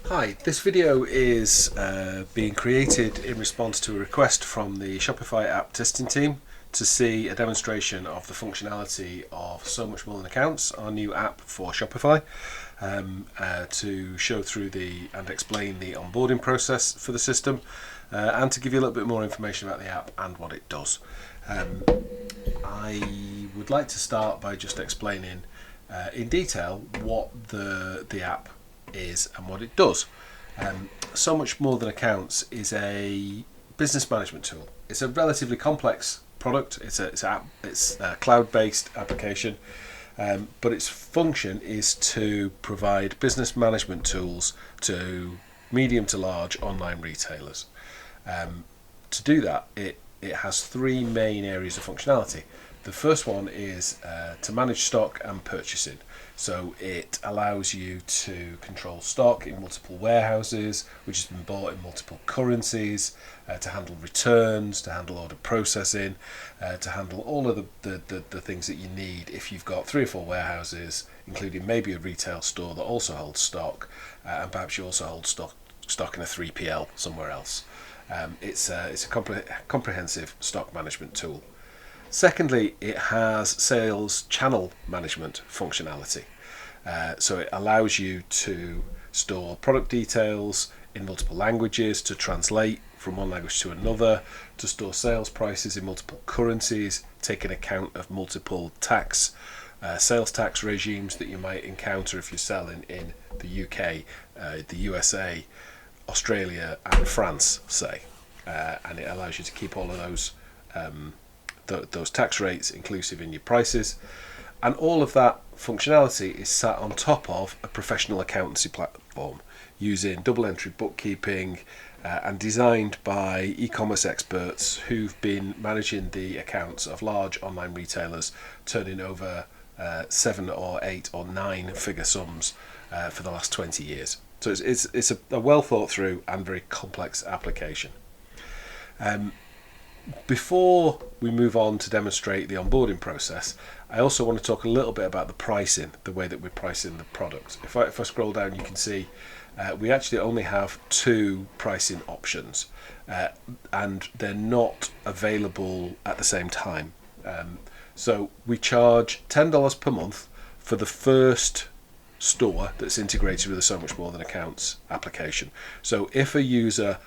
Hi, this video is being created in response to a request from the Shopify app testing team to see a demonstration of the functionality of So Much More Than Accounts, our new app for Shopify, to show through and explain the onboarding process for the system, and to give you a little bit more information about the app and what it does. I would like to start by just explaining in detail what the app is and what it does. So Much More Than Accounts is a business management tool. It's a relatively complex product. It's a cloud-based application, but its function is to provide business management tools to medium to large online retailers. To do that, it has three main areas of functionality. The first one is to manage stock and purchasing. So it allows you to control stock in multiple warehouses, which has been bought in multiple currencies, to handle returns, to handle order processing, to handle all of the things that you need if you've got 3 or 4 warehouses, including maybe a retail store that also holds stock, and perhaps you also hold stock in a 3PL somewhere else. It's a comprehensive stock management tool. Secondly, it has sales channel management functionality. So it allows you to store product details in multiple languages, to translate from one language to another, to store sales prices in multiple currencies, taking account of multiple sales tax regimes that you might encounter if you're selling in the UK, the USA, Australia and France, say. And it allows you to keep all of those tax rates inclusive in your prices, and all of that functionality is sat on top of a professional accountancy platform using double entry bookkeeping, and designed by e-commerce experts who've been managing the accounts of large online retailers turning over 7 or 8 or 9 figure sums for the last 20 years. So it's a well thought through and very complex application. Before we move on to demonstrate the onboarding process, I also want to talk a little bit about the pricing, the way that we're pricing the product. If I scroll down, you can see we actually only have 2 pricing options, and they're not available at the same time. So we charge $10 per month for the first store that's integrated with the So Much More Than Accounts application. So if a user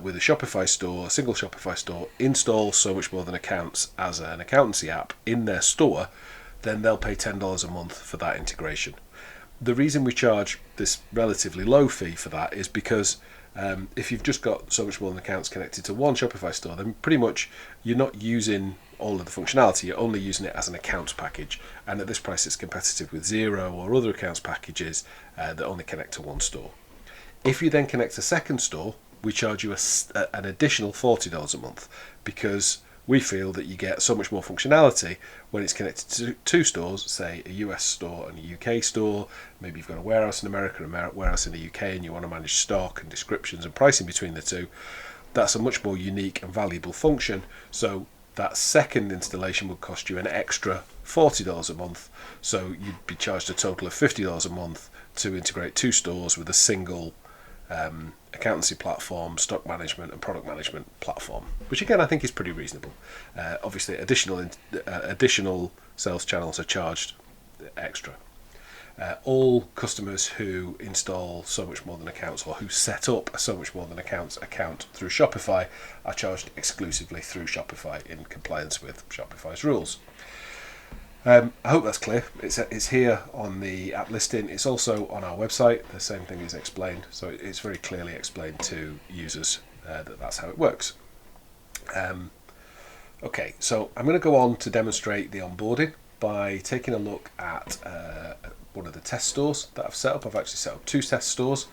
with a Shopify store, a single Shopify store, installs So Much More Than Accounts as an accountancy app in their store, then they'll pay $10 a month for that integration. The reason we charge this relatively low fee for that is because if you've just got So Much More Than Accounts connected to one Shopify store, then pretty much you're not using all of the functionality, you're only using it as an accounts package, and at this price it's competitive with Xero or other accounts packages that only connect to one store. If you then connect a second store, we charge you an additional $40 a month, because we feel that you get so much more functionality when it's connected to 2 stores, say a US store and a UK store. Maybe you've got a warehouse in America and a warehouse in the UK, and you want to manage stock and descriptions and pricing between the 2. That's a much more unique and valuable function. So that second installation would cost you an extra $40 a month. So you'd be charged a total of $50 a month to integrate 2 stores with a single accountancy platform, stock management and product management platform, which again I think is pretty reasonable. Obviously additional sales channels are charged extra. All customers who install So Much More Than Accounts, or who set up a So Much More Than Accounts account through Shopify, are charged exclusively through Shopify in compliance with Shopify's rules. I hope that's clear. It's here on the app listing. It's also on our website. The same thing is explained. So it's very clearly explained to users that's how it works. Okay, so I'm going to go on to demonstrate the onboarding by taking a look at one of the test stores that I've set up. I've actually set up 2 test stores.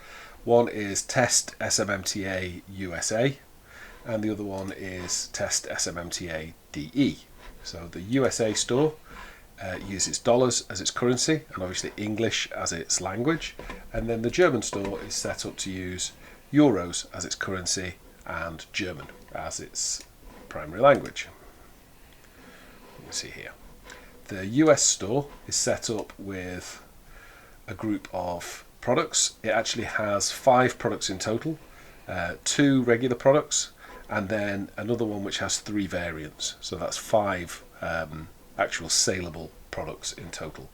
One is Test SMMTA USA, and the other one is Test SMMTA DE. So the USA store uses dollars as its currency, and obviously English as its language, and then the German store is set up to use euros as its currency and German as its primary language. You can see here. The US store is set up with a group of products. It actually has 5 products in total, 2 regular products, and then another one which has 3 variants. So that's 5 actual saleable products in total.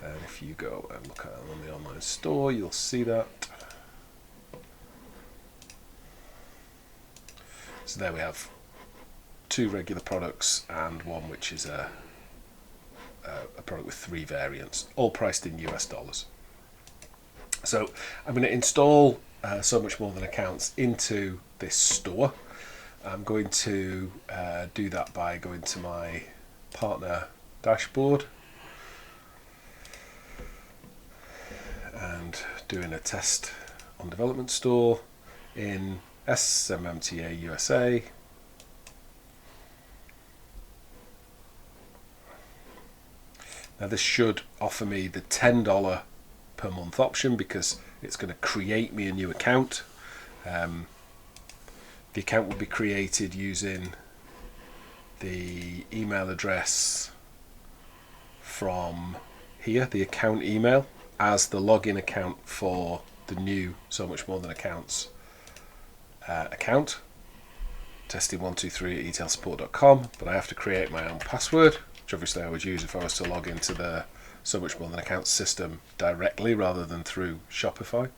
And if you go and look at it on the online store, you'll see that. So there we have 2 regular products and one which is a product with 3 variants, all priced in US dollars. So I'm going to install So Much More Than Accounts into this store. I'm going to do that by going to my partner dashboard and doing a test on Development Store in SMMTA USA. Now this should offer me the $10 per month option because it's going to create me a new account. The account will be created using the email address from here, the account email, as the login account for the new So Much More Than Accounts account. Testing123@etailsupport.com, but I have to create my own password, which obviously I would use if I was to log into the So Much More Than Accounts system directly rather than through Shopify.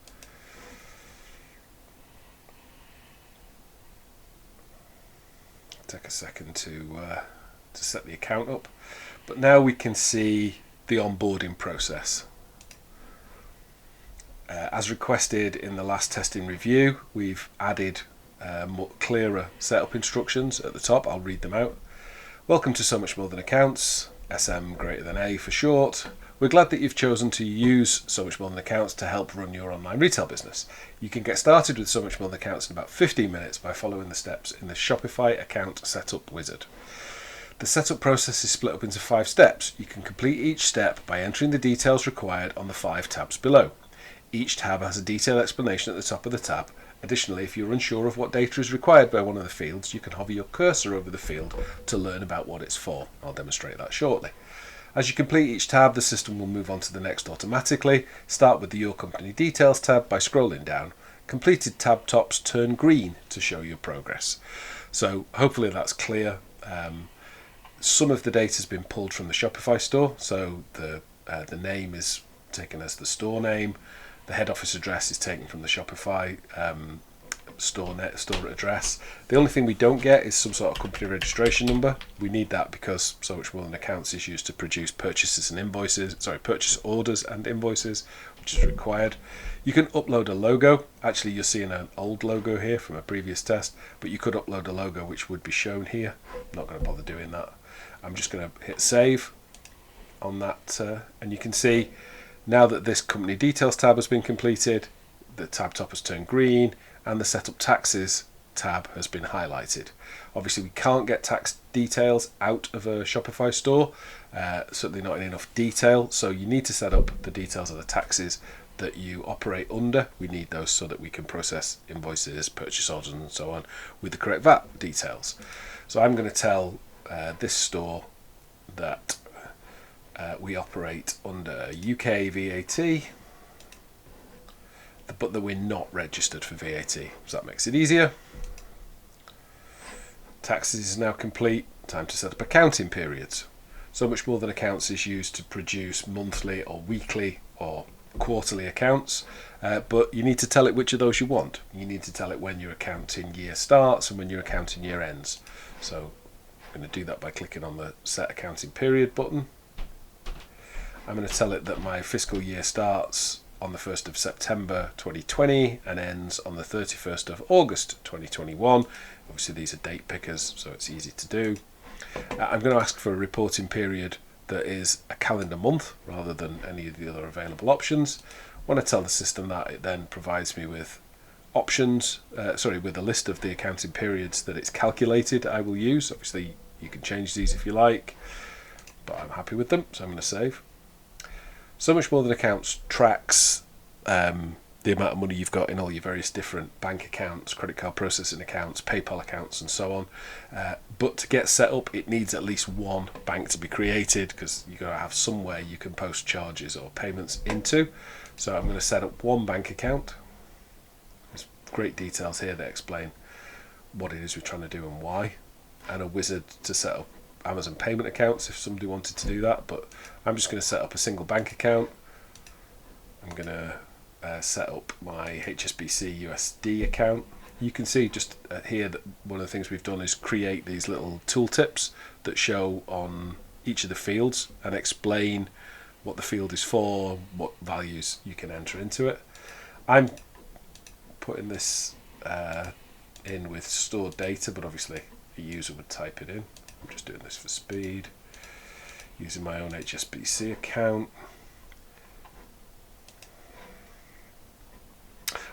Take a second to set the account up, but now we can see the onboarding process. As requested in the last testing review, we've added more clearer setup instructions at the top. I'll read them out. Welcome to So Much More Than Accounts, SM greater than A for short. We're glad that you've chosen to use So Much More Than Accounts to help run your online retail business. You can get started with So Much More Than Accounts in about 15 minutes by following the steps in the Shopify account setup wizard. The setup process is split up into 5 steps. You can complete each step by entering the details required on the 5 tabs below. Each tab has a detailed explanation at the top of the tab. Additionally, if you're unsure of what data is required by one of the fields, you can hover your cursor over the field to learn about what it's for. I'll demonstrate that shortly. As you complete each tab, the system will move on to the next automatically. Start with the Your Company Details tab by scrolling down. Completed tab tops turn green to show your progress. So hopefully that's clear. Some of the data has been pulled from the Shopify store, so the name is taken as the store name. The head office address is taken from the Shopify store address. The only thing we don't get is some sort of company registration number. We need that because So Much More Than Accounts is used to produce purchase orders and invoices, which is required. You can upload a logo. Actually, you're seeing an old logo here from a previous test, but you could upload a logo which would be shown here. I'm not going to bother doing that. I'm just going to hit save on that, and you can see now that this company details tab has been completed, the tab top has turned green, and the setup taxes tab has been highlighted. Obviously, we can't get tax details out of a Shopify store, certainly not in enough detail, so you need to set up the details of the taxes that you operate under. We need those so that we can process invoices, purchase orders, and so on with the correct VAT details. So I'm going to tell this store that we operate under UK VAT, but that we're not registered for VAT, so that makes it easier. Taxes is now complete. Time to set up accounting periods. So Much More Than Accounts is used to produce monthly or weekly or quarterly accounts, but you need to tell it which of those you want. You need to tell it when your accounting year starts and when your accounting year ends. So I'm going to do that by clicking on the Set Accounting Period button. I'm going to tell it that my fiscal year starts on the 1st of September 2020 and ends on the 31st of August 2021. Obviously these are date pickers, so it's easy to do. I'm going to ask for a reporting period that is a calendar month rather than any of the other available options. When I tell the system that, it then provides me with options, with a list of the accounting periods that it's calculated I will use. Obviously you can change these if you like, but I'm happy with them, so I'm going to save. So Much More Than Accounts tracks the amount of money you've got in all your various different bank accounts, credit card processing accounts, PayPal accounts, and so on. But to get set up, it needs at least one bank to be created because you've got to have somewhere you can post charges or payments into. So I'm going to set up one bank account. There's great details here that explain what it is we're trying to do and why, and a wizard to set up Amazon payment accounts if somebody wanted to do that, but I'm just going to set up a single bank account. I'm going to set up my HSBC USD account. You can see just here that one of the things we've done is create these little tooltips that show on each of the fields and explain what the field is for, what values you can enter into it. I'm putting this in with stored data, but obviously a user would type it in. I'm just doing this for speed, using my own HSBC account.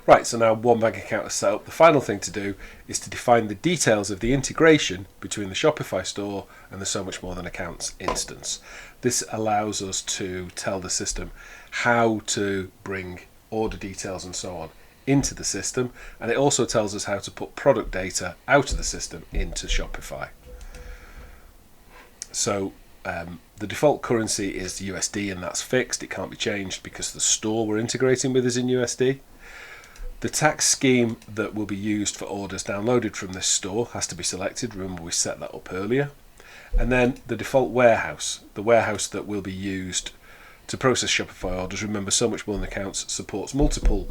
Right, so now one bank account is set up. The final thing to do is to define the details of the integration between the Shopify store and the So Much More Than Accounts instance. This allows us to tell the system how to bring order details and so on into the system, and it also tells us how to put product data out of the system into Shopify. So the default currency is USD, and that's fixed. It can't be changed because the store we're integrating with is in USD. The tax scheme that will be used for orders downloaded from this store has to be selected. Remember, we set that up earlier. And then the default warehouse, the warehouse that will be used to process Shopify orders. Remember, So Much More Than Accounts supports multiple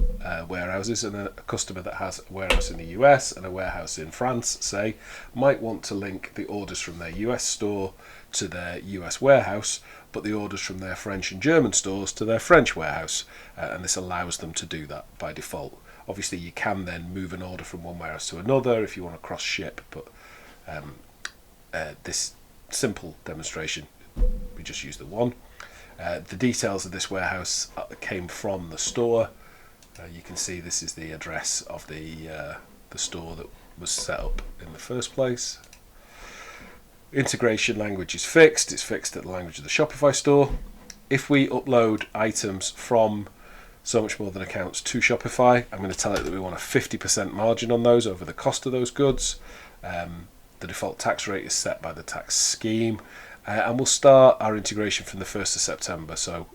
warehouses, and a customer that has a warehouse in the US and a warehouse in France, say, might want to link the orders from their US store to their US warehouse, but the orders from their French and German stores to their French warehouse, and this allows them to do that by default. Obviously, you can then move an order from one warehouse to another if you want to cross ship, but this simple demonstration, we just use the one. The details of this warehouse came from the store. You can see this is the address of the store that was set up in the first place. Integration language is fixed. It's fixed at the language of the Shopify store. If we upload items from So Much More Than Accounts to Shopify, I'm going to tell it that we want a 50% margin on those over the cost of those goods. The default tax rate is set by the tax scheme, and we'll start our integration from the 1st of September. So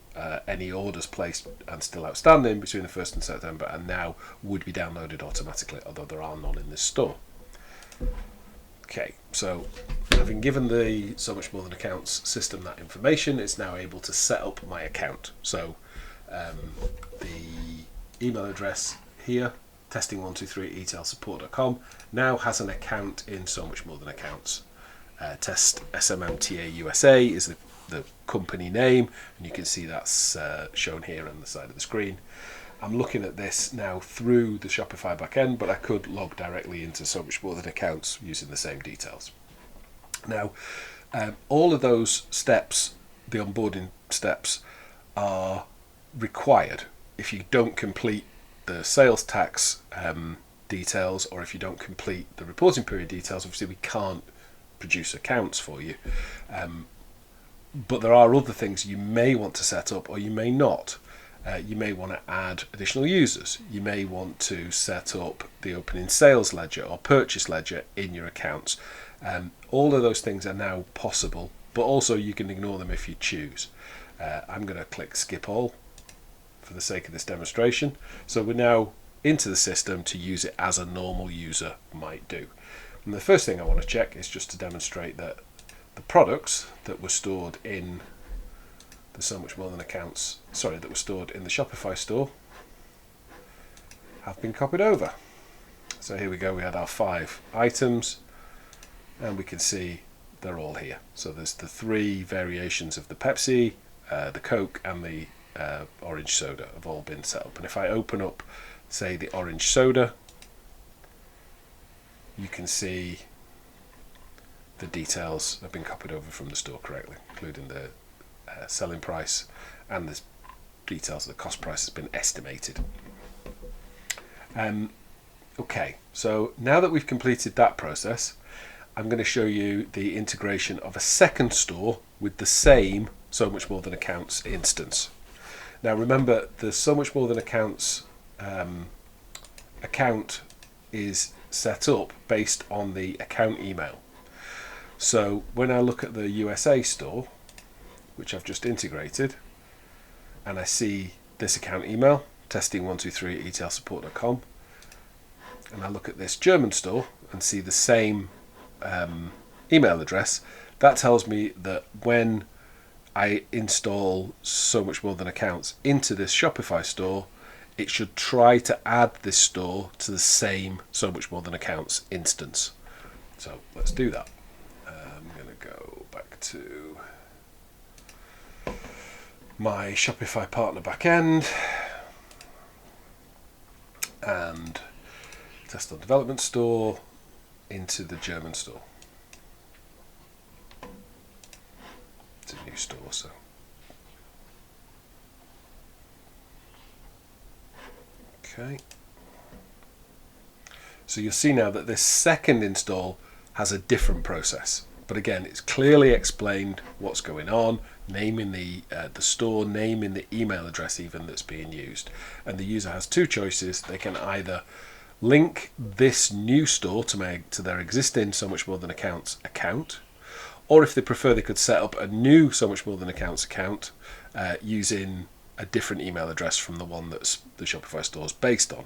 any orders placed and still outstanding between the 1st and September and now would be downloaded automatically, although there are none in this store. Okay, so having given the So Much More Than Accounts system that information, it's now able to set up my account. So the email address here, testing123@etailsupport.com, now has an account in So Much More Than Accounts. Test SMMTA USA is the company name, and you can see that's shown here on the side of the screen. I'm looking at this now through the Shopify backend, but I could log directly into So Much More Than Accounts using the same details. Now, all of those steps, the onboarding steps, are required. If you don't complete the sales tax details, or if you don't complete the reporting period details, obviously we can't produce accounts for you. But there are other things you may want to set up, or you may not. You may want to add additional users. You may want to set up the opening sales ledger or purchase ledger in your accounts. All of those things are now possible, but also you can ignore them if you choose. I'm going to click skip all for the sake of this demonstration. So we're now into the system to use it as a normal user might do. And the first thing I want to check is just to demonstrate that the products that were stored in the So Much More Than Accounts, that were stored in the Shopify store have been copied over. So here we go, we had our 5 items, and we can see they're all here. So there's the 3 variations of the Pepsi, the Coke, and the orange soda have all been set up. And if I open up, say, the orange soda, you can see the details have been copied over from the store correctly, including the selling price, and the details of the cost price has been estimated. Okay, so now that we've completed that process, I'm going to show you the integration of a second store with the same So Much More Than Accounts instance. Now remember, the So Much More Than Accounts account is set up based on the account email. So when I look at the USA store, which I've just integrated, and I see this account email, testing123@etlsupport.com, and I look at this German store and see the same email address, that tells me that when I install So Much More Than Accounts into this Shopify store, it should try to add this store to the same So Much More Than Accounts instance. So let's do that. I'm going to go back to my Shopify partner backend and test on development store into the German store. It's a new store, so okay. So you'll see now that this second install has a different process, but again, it's clearly explained what's going on, naming the store, naming the email address even that's being used, and the user has two choices. They can either link this new store to their existing So Much More Than Accounts account, or if they prefer, they could set up a new So Much More Than Accounts account using a different email address from the one that's the Shopify store is based on.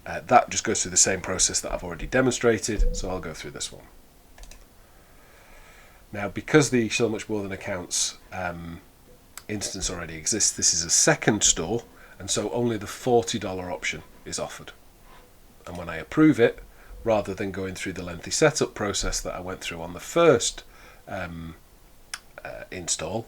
That just goes through the same process that I've already demonstrated, so I'll go through this one. Now, because the So Much More Than Accounts instance already exists, this is a second store, and so only the $40 option is offered. And when I approve it, rather than going through the lengthy setup process that I went through on the first install,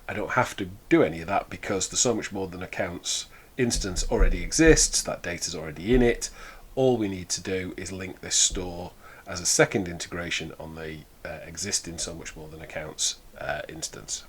I don't have to do any of that because the So Much More Than Accounts instance already exists, that data's already in it. All we need to do is link this store as a second integration on the existing So Much More Than Accounts instance.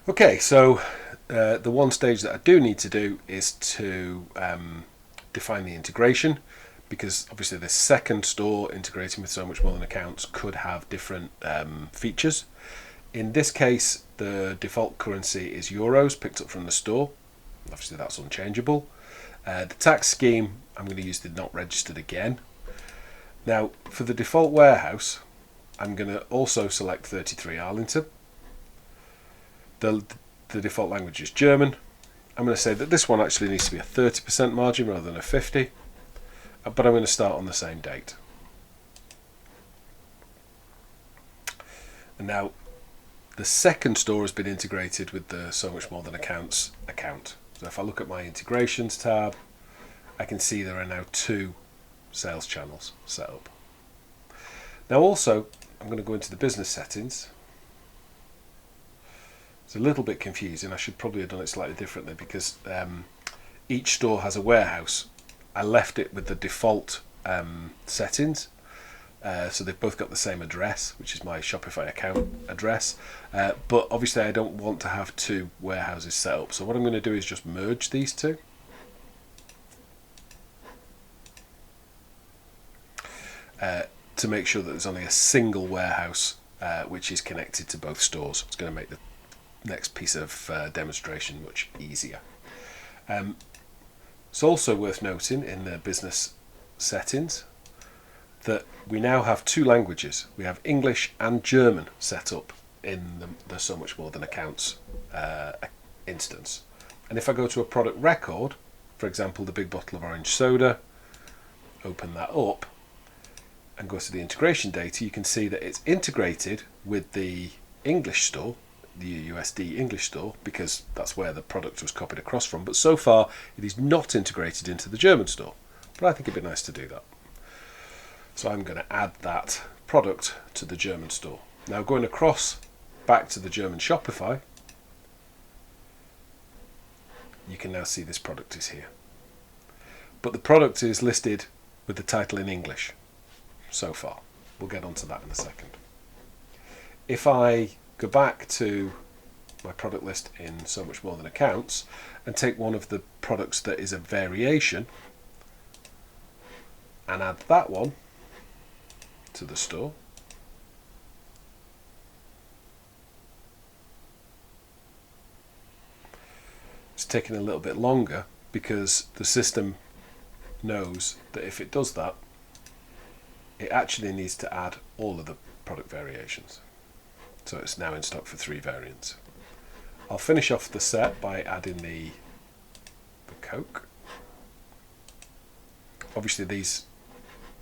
Okay, so the one stage that I do need to do is to define the integration, because obviously the second store integrating with So Much More Than Accounts could have different features. In this case, the default currency is euros picked up from the store. Obviously that's unchangeable. The tax scheme, I'm going to use the not registered again. Now for the default warehouse, I'm going to also select 33 Arlington. The default language is German. I'm going to say that this one actually needs to be a 30% margin rather than a 50%, but I'm going to start on the same date. And now the second store has been integrated with the So Much More Than Accounts account. So if I look at my integrations tab, I can see there are now 2 sales channels set up. Now also, I'm going to go into the business settings. It's a little bit confusing. I should probably have done it slightly differently because each store has a warehouse. I left it with the default settings, so they've both got the same address, which is my Shopify account address, but obviously I don't want to have 2 warehouses set up, so what I'm going to do is just merge these 2. To make sure that there's only a single warehouse which is connected to both stores. It's going to make the next piece of demonstration much easier. It's also worth noting in the business settings that we now have 2 languages. We have English and German set up in the So Much More Than Accounts instance. And if I go to a product record, for example the big bottle of orange soda, open that up and go to the integration data, you can see that it's integrated with the English store, the USD English store, because that's where the product was copied across from, but so far it is not integrated into the German store. But I think it'd be nice to do that. So I'm going to add that product to the German store. Now going across back to the German Shopify, you can now see this product is here. But the product is listed with the title in English so far. We'll get onto that in a second. If I go back to my product list in So Much More Than Accounts and take one of the products that is a variation and add that one to the store, It's taking a little bit longer because the system knows that if it does that, it actually needs to add all of the product variations. So it's now in stock for 3 variants. I'll finish off the set by adding the Coke. Obviously these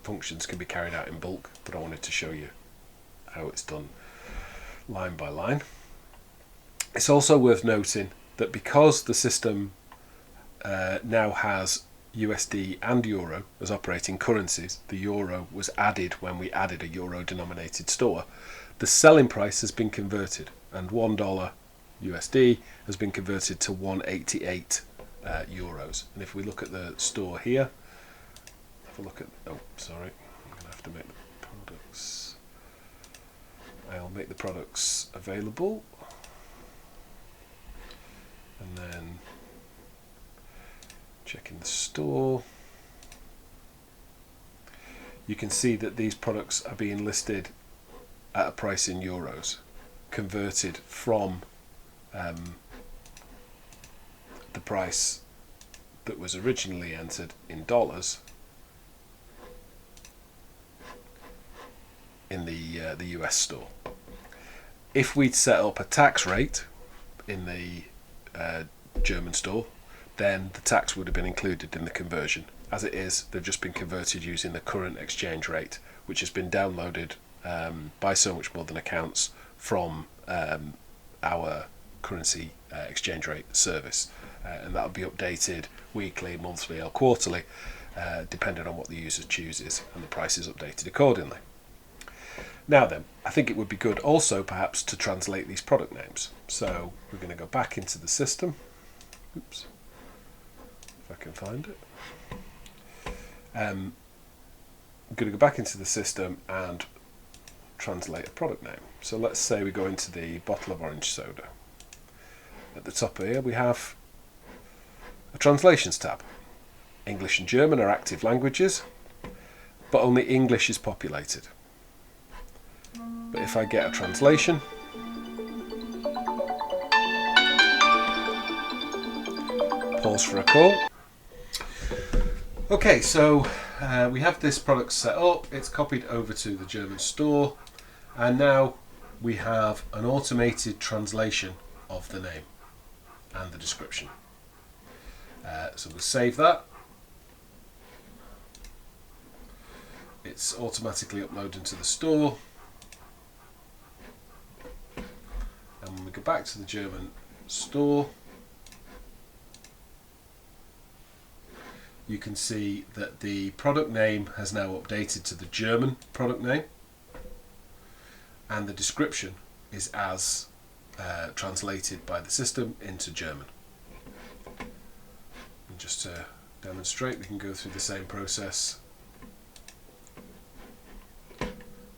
functions can be carried out in bulk, but I wanted to show you how it's done line by line. It's also worth noting that because the system now has USD and Euro as operating currencies, the Euro was added when we added a Euro denominated store, the selling price has been converted, and $1 USD has been converted to 188 euros. And if we look at the store here, have a look at, oh sorry, I'm going to have to make the products, I'll make the products available, and then checking the store, you can see that these products are being listed at a price in euros, converted from the price that was originally entered in dollars in the US store. If we'd set up a tax rate in the German store, then the tax would have been included in the conversion. As it is, they've just been converted using the current exchange rate, which has been downloaded by So Much More Than Accounts from our currency exchange rate service, and that will be updated weekly, monthly or quarterly, depending on what the user chooses, and the price is updated accordingly. Now then, I think it would be good also perhaps to translate these product names. So we're going to go back into the system. Oops, if I can find it. I'm going to go back into the system and translate a product name. So let's say we go into the bottle of orange soda. At the top here we have a translations tab. English and German are active languages, but only English is populated. But if I get a translation, pause for a call. Okay, so we have this product set up, it's copied over to the German store, and now we have an automated translation of the name and the description. So we'll save that. It's automatically uploaded to the store. And when we go back to the German store, you can see that the product name has now updated to the German product name, and the description is as translated by the system into German. And just to demonstrate, we can go through the same process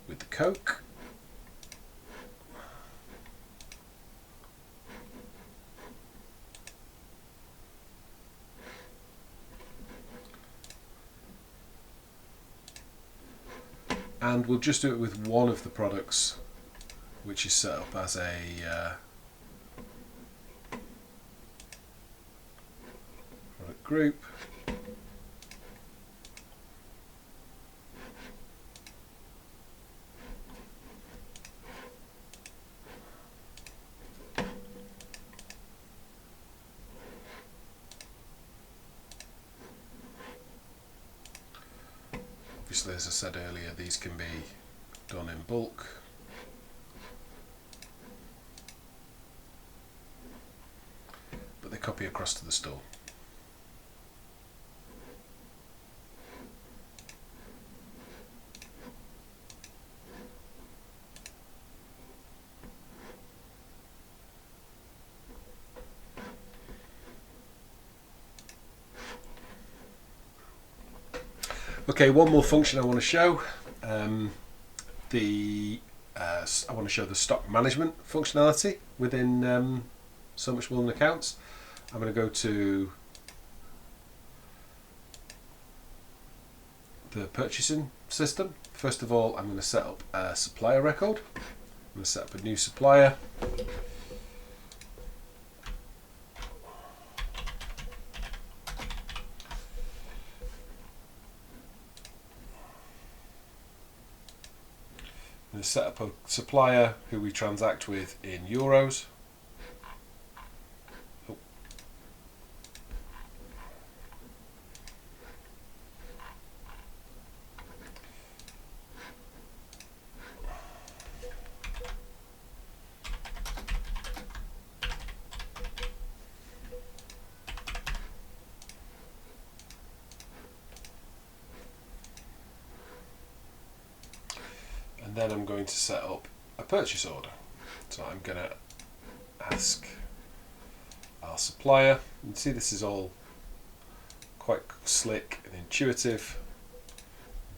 with the Coke. And we'll just do it with one of the products, which is set up as a product group. Obviously, as I said earlier, these can be done in bulk. But they copy across to the store. Okay, one more function I want to show. I want to show the stock management functionality within So Much More Than Accounts. I'm going to go to the purchasing system. First of all, I'm going to set up a supplier record. I'm going to set up a new supplier. to set up a supplier who we transact with in euros. Oh. And then I'm going to set up a purchase order. So I'm going to ask our supplier, and see this is all quite slick and intuitive.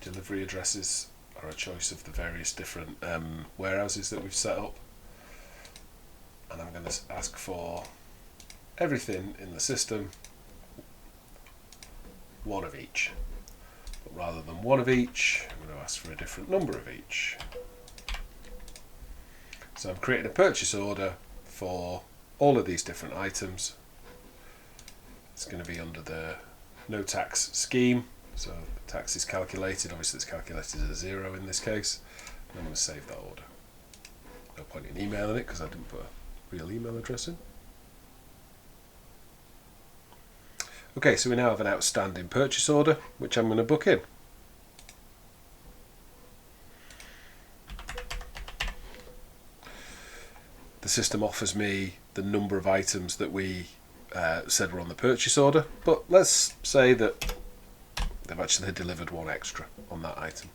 Delivery addresses are a choice of the various different warehouses that we've set up. And I'm going to ask for everything in the system, one of each. But rather than one of each, I'm going to ask for a different number of each. So I'm creating a purchase order for all of these different items. It's going to be under the no tax scheme. So the tax is calculated, obviously it's calculated as a 0 in this case. And I'm going to save that order. No point in emailing it because I didn't put a real email address in. Okay, so we now have an outstanding purchase order, which I'm going to book in. The system offers me the number of items that we said were on the purchase order, but let's say that they've actually delivered one extra on that item.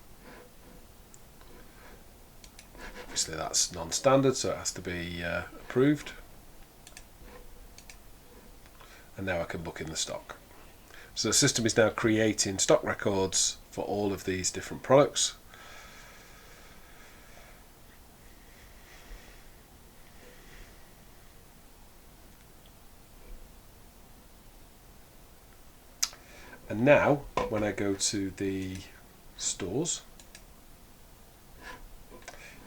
Obviously that's non-standard, so it has to be approved. And now I can book in the stock. So the system is now creating stock records for all of these different products. And now when I go to the stores,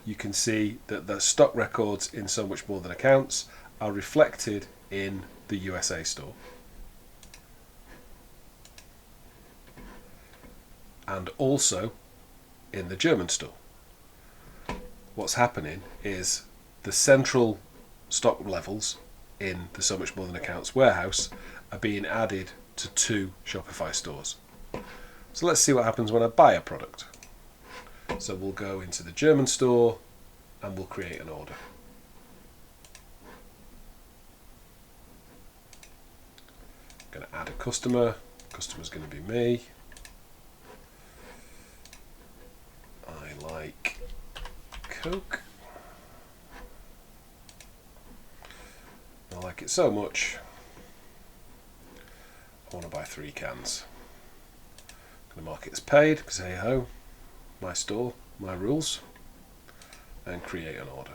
you can see that the stock records in So Much More Than Accounts are reflected in the USA store. And also in the German store. What's happening is the central stock levels in the So Much More Than Accounts warehouse are being added to 2 Shopify stores. So let's see what happens when I buy a product. So we'll go into the German store and we'll create an order. I'm going to add a customer. Customer's going to be me. I like Coke. I like it so much. I want to buy 3 cans. I'm going to mark it as paid because hey ho, my store, my rules, and create an order.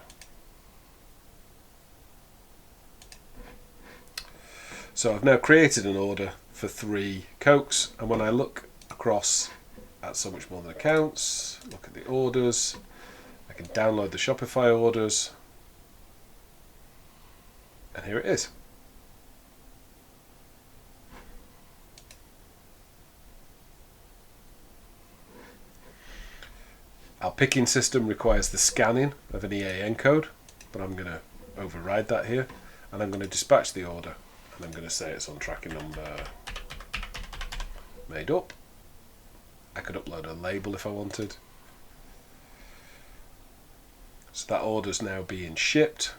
So I've now created an order for 3 Cokes, and when I look across at So Much More Than Accounts, look at the orders, I can download the Shopify orders, and here it is. Our picking system requires the scanning of an EAN code, but I'm going to override that here, and I'm going to dispatch the order, and I'm going to say it's on tracking number made up. I could upload a label if I wanted. So that order's now being shipped.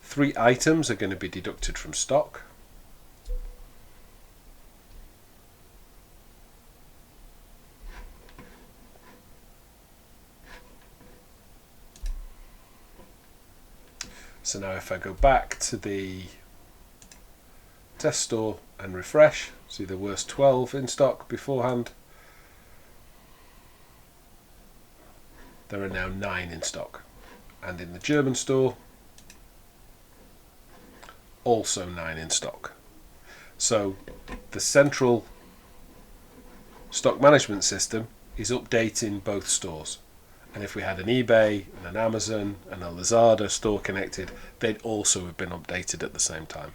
3 items are going to be deducted from stock. So now if I go back to the test store and refresh, see there were 12 in stock beforehand. There are now 9 in stock. And in the German store, also 9 in stock. So the central stock management system is updating both stores. And if we had an eBay and an Amazon and a Lazada store connected, they'd also have been updated at the same time.